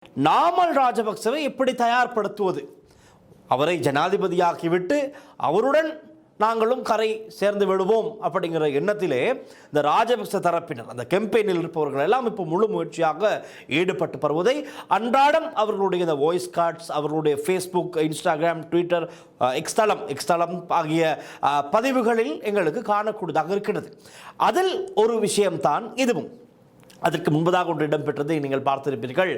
நாமல் ராஜபக்சவை எப்படி தயார்படுத்துவது, அவரை ஜனாதிபதியாக்கிவிட்டு அவருடன் நாங்களும் கரை சேர்ந்து விடுவோம் அப்படிங்கிற எண்ணத்திலே இந்த ராஜபக்ச தரப்பினர் அந்த கேம்பெயினில் இருப்பவர்கள் எல்லாம் இப்போ முழு முயற்சியாக ஈடுபட்டு வருவதை அன்றாடம் அவர்களுடைய இந்த வாய்ஸ் கார்ட்ஸ், அவர்களுடைய ஃபேஸ்புக், இன்ஸ்டாகிராம், ட்விட்டர், எக்ஸ்தலம் ஆகிய பதிவுகளில் எங்களுக்கு காணக்கூடியதாக இருக்கிறது. அதில் ஒரு விஷயம்தான் இதுவும். அதற்கு முன்பதாக ஒன்று இடம்பெற்றது, நீங்கள் பார்த்திருப்பீர்கள்.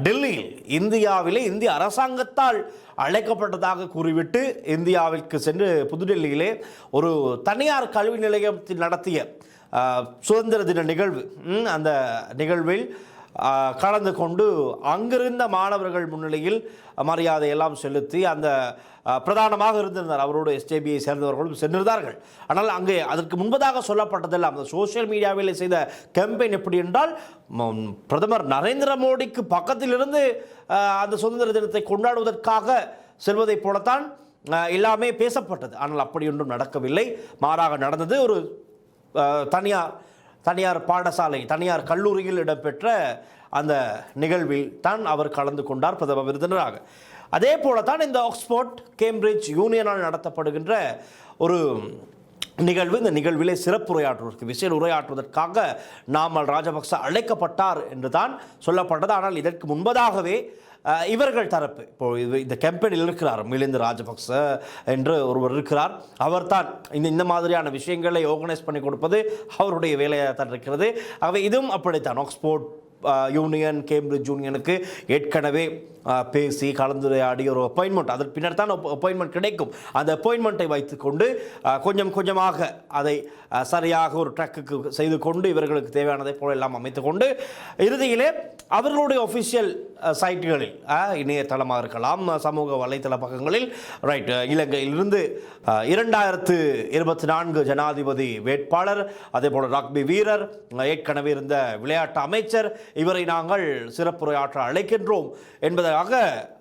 டெல்லியில் இந்தியாவிலே இந்திய அரசாங்கத்தால் அழைக்கப்பட்டதாக கூறிவிட்டு இந்தியாவிற்கு சென்று புதுடெல்லியிலே ஒரு தனியார் கல்வி நிலையத்தில் நடத்திய சுதந்திர தின நிகழ்வு, அந்த நிகழ்வில் கலந்து கொண்டு அங்கிருந்த மாணவர்கள் முன்னிலையில் மரியாதையெல்லாம் செலுத்தி அந்த பிரதானமாக இருந்திருந்தார். அவரோடு எஸ்ஜேபியை சேர்ந்தவர்களும் சென்றிருந்தார்கள். ஆனால் அங்கே அதற்கு முன்பதாக சொல்லப்பட்டதெல்லாம் அந்த சோசியல் மீடியாவில் செய்த கேம்பெயின் எப்படி என்றால், பிரதமர் நரேந்திர மோடிக்கு பக்கத்திலிருந்து அந்த சுதந்திர தினத்தை கொண்டாடுவதற்காக செல்வதை போலத்தான் எல்லாமே பேசப்பட்டது. ஆனால் அப்படி ஒன்றும் நடக்கவில்லை. மாறாக நடந்தது ஒரு தனியார் பாடசாலை, தனியார் கல்லூரியில் இடம்பெற்ற அந்த நிகழ்வில் தான் அவர் கலந்து கொண்டார் பிரதம விருந்தினராக. அதே போலத்தான் இந்த ஆக்ஸ்போர்ட் கேம்பிரிட்ஜ் யூனியனால் நடத்தப்படுகின்ற ஒரு நிகழ்வு. இந்த நிகழ்விலே சிறப்புரையாற்றுவதற்கு, விசேட உரையாற்றுவதற்காக நாமல் ராஜபக்ச அழைக்கப்பட்டார் என்று தான் சொல்லப்பட்டது. ஆனால் இதற்கு முன்பதாகவே இவர்கள் தரப்பு, இப்போ இந்த கேம்பெயினில் இருக்கிறார் மிலிந்த் ராஜபக்ச என்று ஒருவர் இருக்கிறார். அவர்தான் இந்த மாதிரியான விஷயங்களை ஆர்கனைஸ் பண்ணி கொடுப்பது அவருடைய வேலையாக தான் இருக்கிறது. ஆகவே இதுவும் அப்படித்தான். ஆக்ஸ்போர்ட் யூனியன், கேம்பிரிட்ஜ் யூனியனுக்கு ஏற்கனவே பேசி கலந்துரையாடி ஒரு அப்பாயின்மெண்ட், அதற்கு பின்னர் தான் அப்பாயின்மெண்ட் கிடைக்கும். அந்த அப்பாயின்மெண்ட்டை வைத்துக்கொண்டு கொஞ்சம் கொஞ்சமாக அதை சரியாக ஒரு ட்ராக்குக்கு செய்து கொண்டு இவர்களுக்கு தேவையானதை போல எல்லாம் அமைத்துக்கொண்டு இறுதியிலே அவர்களுடைய ஒஃபிஷியல் சைட்டுகளில், இணையதளமாக இருக்கலாம், சமூக வலைத்தள பக்கங்களில் இலங்கையிலிருந்து 2024 ஜனாதிபதி வேட்பாளர், அதே போல் ரக்பி வீரர், ஏற்கனவே இருந்த விளையாட்டு அமைச்சர், இவரை நாங்கள் சிறப்புரையாற்ற அழைக்கின்றோம் என்பதாக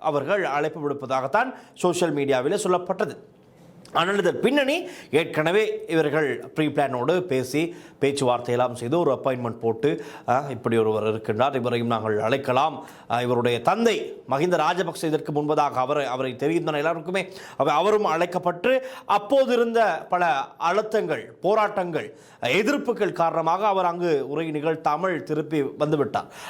அவர்கள் அழைப்பு விடுப்பதாகத்தான் சோசியல் மீடியாவிலே சொல்லப்பட்டது. ஆனால் இதன் பின்னணி ஏற்கனவே இவர்கள் ப்ரீ பிளானோடு பேசி பேச்சுவார்த்தையெல்லாம் செய்து ஒரு அப்பாயின்மெண்ட் போட்டு இப்படி ஒருவர் இருக்கின்றார், இவரையும் நாங்கள் அழைக்கலாம். இவருடைய தந்தை மஹிந்த ராஜபக்ச இதற்கு முன்பதாக அவரை தெரிந்த எல்லாருக்குமே அவரும் அழைக்கப்பட்டு அப்போது இருந்த பல அழுத்தங்கள், போராட்டங்கள், எதிர்ப்புகள் காரணமாக அவர் அங்கு உரை நிகழ்த்தாமல் திருப்பி வந்துவிட்டார்.